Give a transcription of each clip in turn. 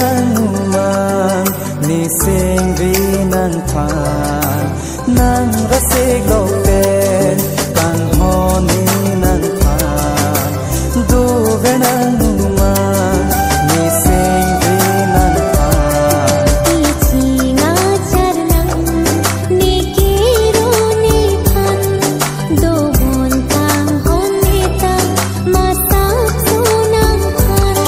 nang mang ni sing vi nang phan nang ra se lo pen kang ho ni nang phan du ve nang mang ni sing vi nang phan ichi na char nang ni ki ro ni phan do bon kang ho ni ta ma sa su nang phan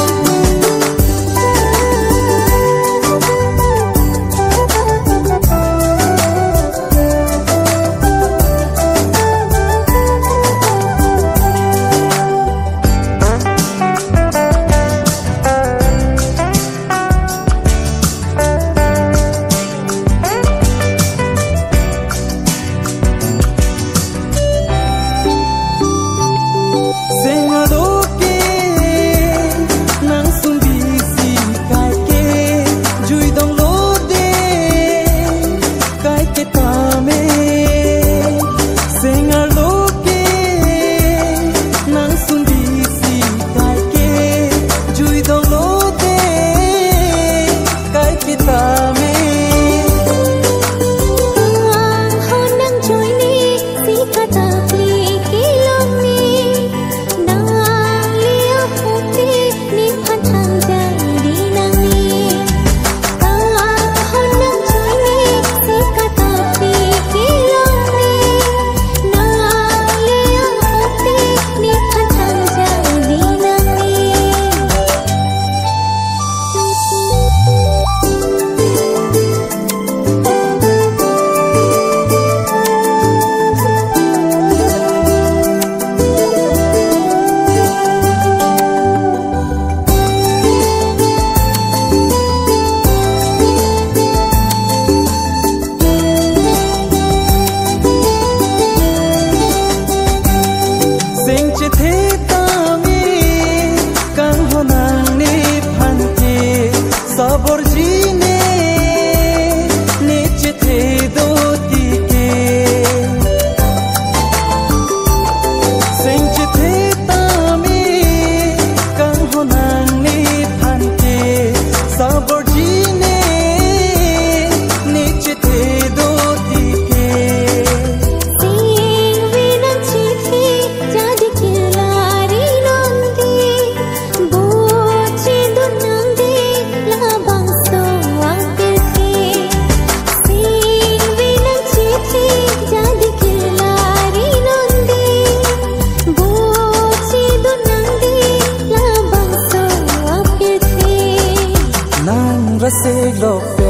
se lo